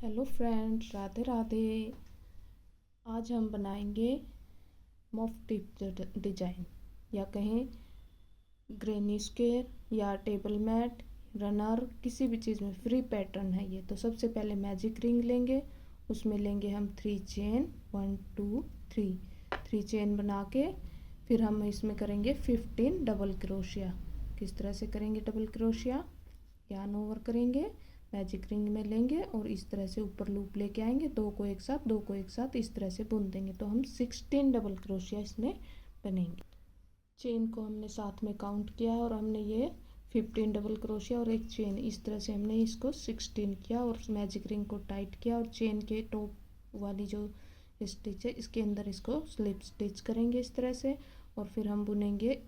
Hello friends, Radhe Radhe. आज हम बनाएंगे मॉफ टिप डिजाइन, या कहें ग्रेनी स्क्वायर या टेबल मैट, रनर, किसी भी चीज़ में फ्री पैटर्न है ये। तो सबसे पहले मैजिक रिंग लेंगे, उसमें लेंगे हम 3 चेन, 1 2 3 चेन बना के फिर हम इसमें करेंगे 15 डबल क्रोशिया। किस तरह से करेंगे डबल क्रोशिया? यार्न ओवर करेंगे, मैजिक रिंग में लेंगे और इस तरह से ऊपर लूप लेके आएंगे, दो को एक साथ इस तरह से बुन देंगे। तो हम 16 डबल क्रोशिया इसमें बनेंगे। चेन को हमने साथ में काउंट किया और हमने ये 15 डबल क्रोशिया और एक चेन, इस तरह से हमने इसको 16 किया और मैजिक रिंग को टाइट किया और चेन के टॉप वाली जो स्टिच है इसके अंदर इसको स्लिप स्टिच करेंगे इस तरह से। और फिर हम बुनेंगे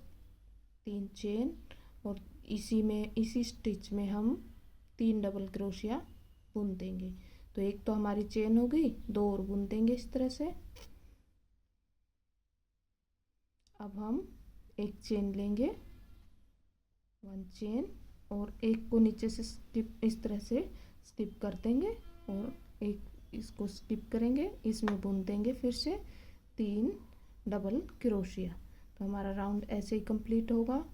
3 चेन और इसी स्टिच में हम 3 डबल क्रोशिया बुन देंगे। तो एक तो हमारी चेन हो गई, दो और बुन देंगे इस तरह से। अब हम एक चेन लेंगे, 1 चेन, और एक को नीचे से स्किप, इस तरह से स्किप कर देंगे और एक इसको स्किप करेंगे, इसमें बुन देंगे फिर से 3 डबल क्रोशिया। तो हमारा राउंड ऐसे ही कंप्लीट होगा।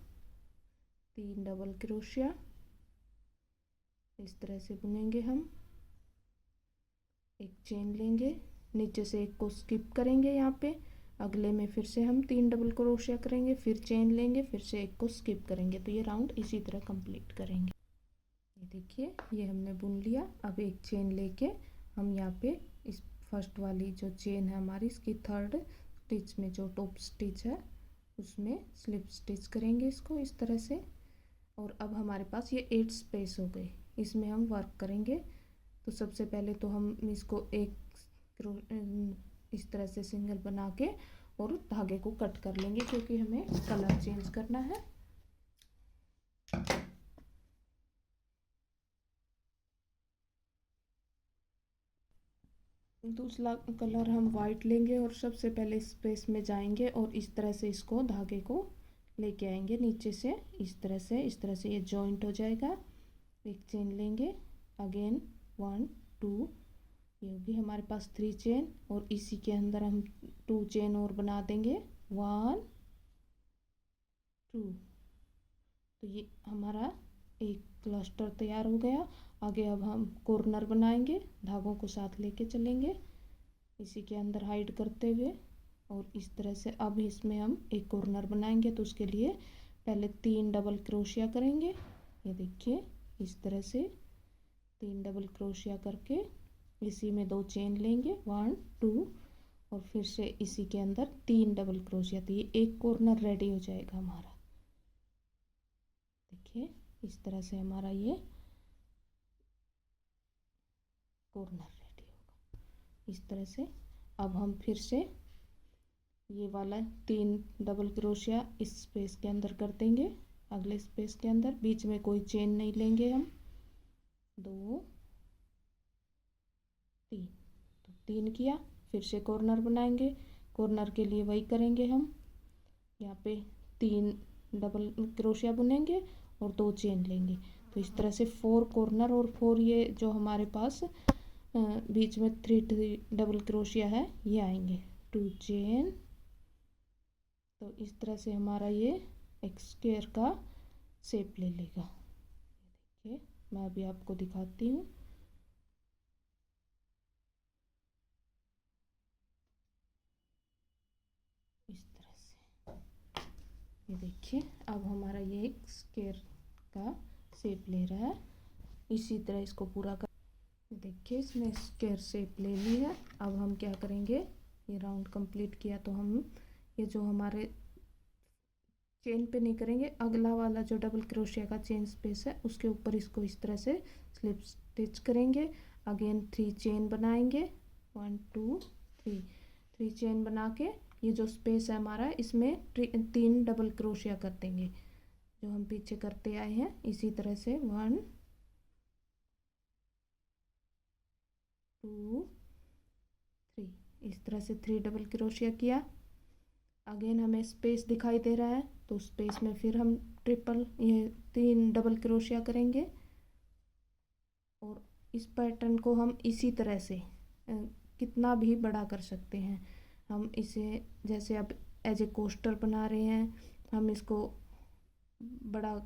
3 डबल क्रोशिया इस तरह से बुनेंगे हम। एक चेन लेंगे, नीचे से एक को स्किप करेंगे, यहाँ पे अगले में फिर से हम 3 डबल क्रोशिया करेंगे, फिर चेन लेंगे, फिर से एक को स्किप करेंगे। तो ये राउंड इसी तरह कंप्लीट करेंगे। ये देखिए, ये हमने बुन लिया। अब एक चेन लेके हम यहाँ पे इस फर्स्ट वाली जो चेन है हमारी, इसकी थर्ड स्टिच में जो टॉप स्टिच है उसमें स्लिप स्टिच करेंगे इसको इस तरह से। और अब हमारे पास ये 8 स्पेस हो गए, इसमें हम वर्क करेंगे। तो सबसे पहले तो हम इसको एक इस तरह से सिंगल बना के और धागे को कट कर लेंगे, क्योंकि हमें कलर चेंज करना है। दूसरा कलर हम वाइट लेंगे और सबसे पहले स्पेस में जाएंगे और इस तरह से इसको धागे को लेके आएंगे नीचे से इस तरह से ये जॉइंट हो जाएगा। एक चेन लेंगे, अगेन 1 2, ये होगी हमारे पास 3 चेन और इसी के अंदर हम 2 चेन और बना देंगे, 1 2। तो ये हमारा एक क्लस्टर तैयार हो गया। आगे अब हम कॉर्नर बनाएंगे, धागों को साथ लेके चलेंगे इसी के अंदर हाइड करते हुए, और इस तरह से अब इसमें हम एक कॉर्नर बनाएंगे। तो उसके लिए पहले 3 डबल क्रोशिया करेंगे। ये देखिए, इस तरह से 3 डबल क्रोशिया करके इसी में 2 चेन लेंगे, 1 2, और फिर से इसी के अंदर 3 डबल क्रोशिया। तो ये एक कॉर्नर रेडी हो जाएगा हमारा। देखिए, इस तरह से हमारा ये कॉर्नर रेडी होगा इस तरह से। अब हम फिर से ये वाला 3 डबल क्रोशिया इस स्पेस के अंदर कर देंगे, अगले स्पेस के अंदर। बीच में कोई चेन नहीं लेंगे हम, 2 3। तो 3 किया, फिर से कॉर्नर बनाएंगे। कॉर्नर के लिए वही करेंगे हम, यहाँ पे 3 डबल क्रोशिया बुनेंगे और 2 चेन लेंगे। तो इस तरह से 4 कॉर्नर और 4 ये जो हमारे पास बीच में 3 डबल क्रोशिया है ये आएंगे, 2 चेन। तो इस तरह से हमारा ये एक स्क्वायर का शेप ले लेगा। देखिए, मैं अभी आपको दिखाती हूँ। इस तरह से ये देखिए, अब हमारा ये एक स्क्वायर का शेप ले रहा है। इसी तरह इसको पूरा कर, देखिए इसने स्क्वायर शेप ले ली है। अब हम क्या करेंगे, ये राउंड कंप्लीट किया तो हम ये जो हमारे चेन पे नहीं करेंगे, अगला वाला जो डबल क्रोशिया का चेन स्पेस है उसके ऊपर इसको इस तरह से स्लिप स्टिच करेंगे। अगेन 3 चेन बनाएंगे, 1 2 3 चेन बना के ये जो स्पेस है हमारा इसमें 3 डबल क्रोशिया कर देंगे, जो हम पीछे करते आए हैं इसी तरह से। 1 2 3, इस तरह से 3 डबल क्रोशिया किया। अगेन हमें स्पेस दिखाई दे रहा है तो स्पेस में फिर हम ये 3 डबल क्रोशिया करेंगे और इस पैटर्न को हम इसी तरह से कितना भी बड़ा कर सकते हैं। हम इसे जैसे अब एज ए कोस्टर बना रहे हैं, हम इसको बड़ा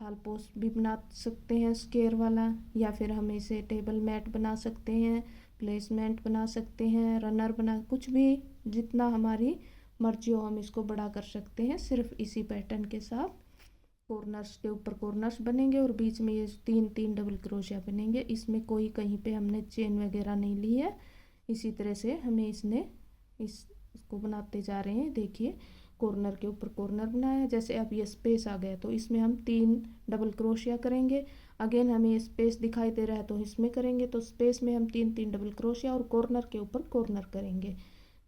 थाल पोस्ट भी बना सकते हैं स्क्वायर वाला, या फिर हम इसे टेबल मैट बना सकते हैं, प्लेसमेंट बना सकते हैं, रनर बना, कुछ भी जितना हमारी मर्जी हो हम इसको बड़ा कर सकते हैं। सिर्फ इसी पैटर्न के साथ कॉर्नर्स के ऊपर कॉर्नर्स बनेंगे और बीच में ये 3 डबल क्रोशिया बनेंगे। इसमें कोई कहीं पे हमने चेन वगैरह नहीं ली है। इसी तरह से हमें इसको बनाते जा रहे हैं। देखिए कॉर्नर के ऊपर कॉर्नर बनाया, जैसे अब ये स्पेस आ गया तो इसमें हम 3 डबल क्रोशिया करेंगे। अगेन हमें ये स्पेस दिखाई दे रहा है तो इसमें करेंगे, तो स्पेस में हम 3 डबल क्रोशिया और कॉर्नर के ऊपर कॉर्नर करेंगे।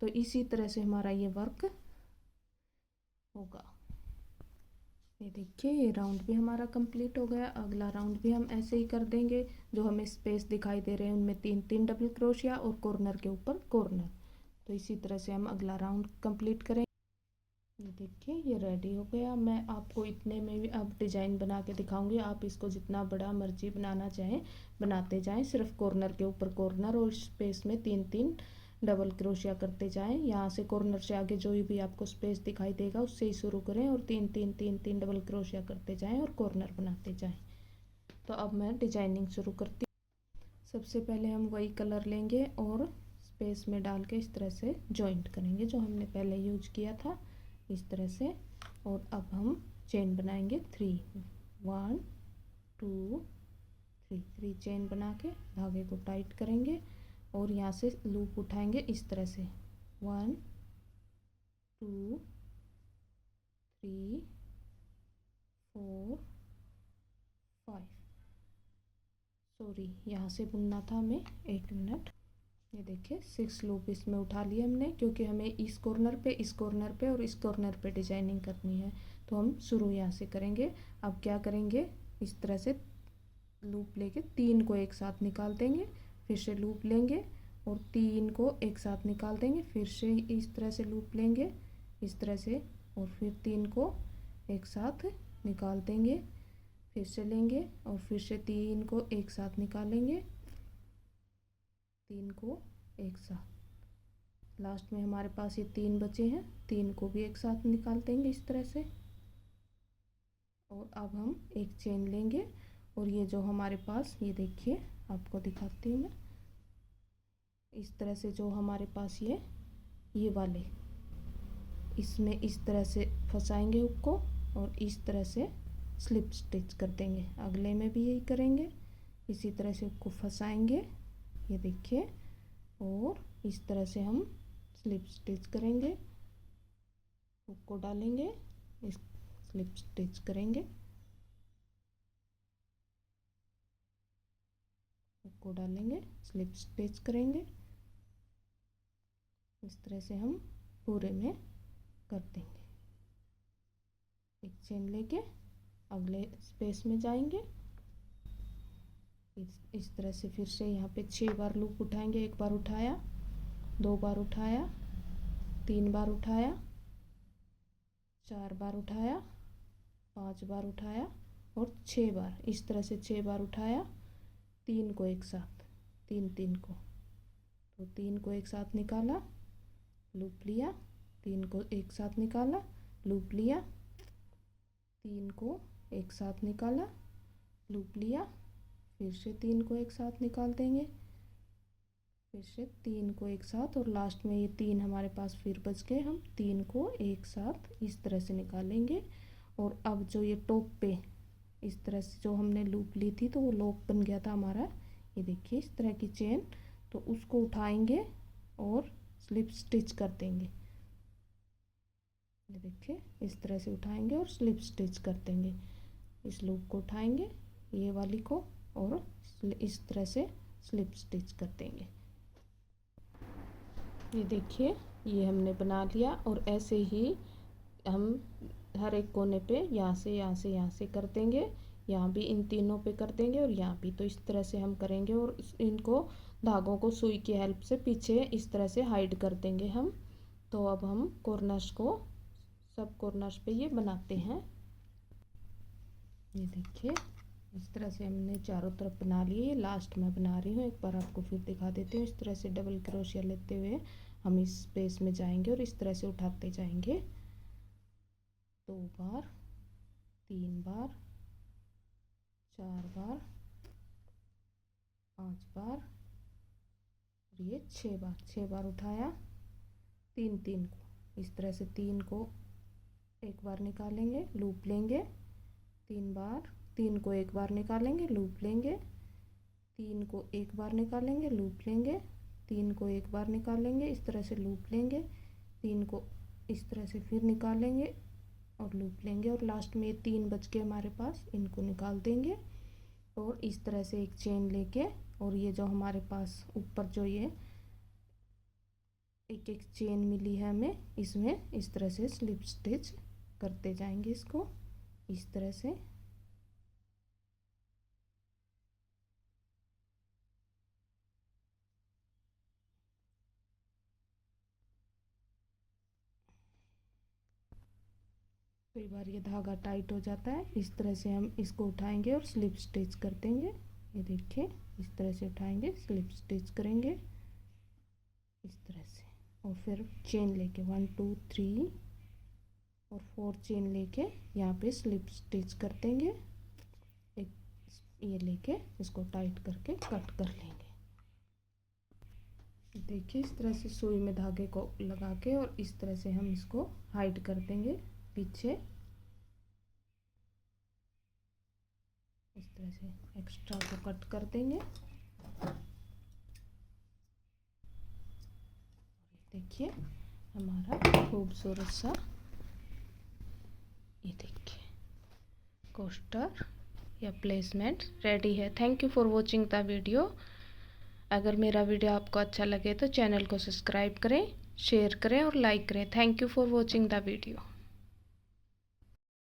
तो इसी तरह से हमारा ये वर्क होगा। ये देखिए ये राउंड भी हमारा कंप्लीट हो गया। अगला राउंड भी हम ऐसे ही कर देंगे। जो हमें स्पेस दिखाई दे रहे हैं उनमें 3 डबल क्रोशिया और कॉर्नर के ऊपर कॉर्नर। तो इसी तरह से हम अगला राउंड कंप्लीट करेंगे। ये देखिए ये रेडी हो गया। मैं आपको इतने में भी अब डिजाइन बना के दिखाऊंगी। आप इसको जितना बड़ा मर्जी बनाना चाहें बनाते जाएं। सिर्फ कॉर्नर के ऊपर कॉर्नर और स्पेस में 3 डबल क्रोशिया करते जाएं। यहाँ से कॉर्नर से आगे जो भी आपको स्पेस दिखाई देगा उससे ही शुरू करें और 3 डबल क्रोशिया करते जाएं और कॉर्नर बनाते जाएं। तो अब मैं डिजाइनिंग शुरू करती हूँ। सबसे पहले हम वही कलर लेंगे और स्पेस में डाल के इस तरह से जॉइंट करेंगे जो हमने पहले यूज किया था, इस तरह से। और अब हम चेन बनाएंगे 3 1 2 3 चेन बना के धागे को टाइट करेंगे और यहाँ से लूप उठाएंगे इस तरह से 1 2 3 4 5। सॉरी यहाँ से बुनना था हमें, 1 मिनट। ये देखिए 6 लूप इसमें उठा लिए हमने, क्योंकि हमें इस कॉर्नर पे और इस कॉर्नर पे डिजाइनिंग करनी है। तो हम शुरू यहाँ से करेंगे। अब क्या करेंगे, इस तरह से लूप लेके 3 को एक साथ निकाल देंगे, फिर से लूप लेंगे और 3 को एक साथ निकाल देंगे, फिर से इस तरह से लूप लेंगे इस तरह से और फिर 3 को एक साथ निकाल देंगे, फिर से लेंगे और फिर से 3 को एक साथ निकालेंगे, 3 को एक साथ। लास्ट में हमारे पास ये 3 बचे हैं, 3 को भी एक साथ निकाल देंगे इस तरह से। और अब हम एक चेन लेंगे और ये जो हमारे पास, ये देखिए आपको दिखाती हूँ मैं, इस तरह से जो हमारे पास ये वाले, इसमें इस तरह से फंसाएंगे हुक को और इस तरह से स्लिप स्टिच कर देंगे। अगले में भी यही करेंगे, इसी तरह से हुक को फंसाएंगे, ये देखिए, और इस तरह से हम स्लिप स्टिच करेंगे, हुक को डालेंगे, इस स्लिप स्टिच करेंगे, हुक को डालेंगे, स्लिप स्टिच करेंगे। इस तरह से हम पूरे में कर देंगे। एक चेन लेके अगले स्पेस में जाएंगे, इस तरह से फिर से यहाँ पे 6 बार लूप उठाएंगे। 1 बार उठाया, 2 बार उठाया, 3 बार उठाया, 4 बार उठाया, 5 बार उठाया और 6 बार, इस तरह से 6 बार उठाया। 3 को एक साथ, 3 को, तो 3 को एक साथ निकाला, लूप लिया, 3 को एक साथ निकाला, लूप लिया, 3 को एक साथ निकाला, लूप लिया, फिर से 3 को एक साथ निकाल देंगे, फिर से 3 को एक साथ, और लास्ट में ये 3 हमारे पास फिर बच गए। हम 3 को एक साथ इस तरह से निकालेंगे। और अब जो ये टॉप पे इस तरह से जो हमने लूप ली थी तो वो लॉक बन गया था हमारा, ये देखिए इस तरह की चेन, तो उसको उठाएंगे और स्लिप स्टिच कर देंगे। ये देखिए इस तरह से उठाएंगे और स्लिप स्टिच कर देंगे। इस लूप को उठाएंगे, ये वाली को, और इस तरह से स्लिप स्टिच कर देंगे। ये देखिए ये हमने बना लिया। और ऐसे ही हम हर एक कोने पे यहाँ से कर देंगे, यहाँ भी इन तीनों पे कर देंगे और यहाँ भी। तो इस तरह से हम करेंगे और इनको धागों को सुई की हेल्प से पीछे इस तरह से हाइड कर देंगे हम। तो अब हम कॉर्नर्स को, सब कॉर्नर्स पे ये बनाते हैं। ये देखिए इस तरह से हमने चारों तरफ बना लिए। लास्ट में बना रही हूँ, एक बार आपको फिर दिखा देती हूँ। इस तरह से डबल क्रोशिया लेते हुए हम इस स्पेस में जाएंगे और इस तरह से उठाते जाएंगे। 2 बार, 3 बार, 4 बार, 5 बार और ये 6 बार उठाया। 3 को इस तरह से 3 को एक बार निकालेंगे, लूप लेंगे। 3 बार, 3 को एक बार निकालेंगे, लूप लेंगे। 3 को एक बार निकालेंगे, लूप लेंगे। 3 को एक बार निकालेंगे, इस तरह से लूप लेंगे। 3 को इस तरह से फिर निकालेंगे और लूप लेंगे। और लास्ट में 3 बच के हमारे पास, इनको निकाल देंगे। और इस तरह से एक चेन लेके, और ये जो हमारे पास ऊपर जो ये एक एक चेन मिली है हमें, इसमें इस तरह से स्लिप स्टिच करते जाएंगे इसको इस तरह से। कई बार ये धागा टाइट हो जाता है, इस तरह से हम इसको उठाएंगे और स्लिप स्टिच कर देंगे। ये देखिए, इस तरह से उठाएंगे, स्लिप स्टिच करेंगे इस तरह से। और फिर चेन लेके 1 2 3 और 4 चेन लेके यहाँ पे स्लिप स्टिच कर देंगे। एक ये लेके इसको टाइट करके कट कर लेंगे। देखिए, इस तरह से सुई में धागे को लगा के और इस तरह से हम इसको हाइड कर देंगे पीछे। इस तरह से एक्स्ट्रा को कट कर देंगे। देखिए, हमारा खूबसूरत सा, ये देखिए, कोस्टर या प्लेसमेंट रेडी है। Thank you for watching the video. अगर मेरा वीडियो आपको अच्छा लगे तो चैनल को सब्सक्राइब करें, शेयर करें और लाइक करें। Thank you for watching the video.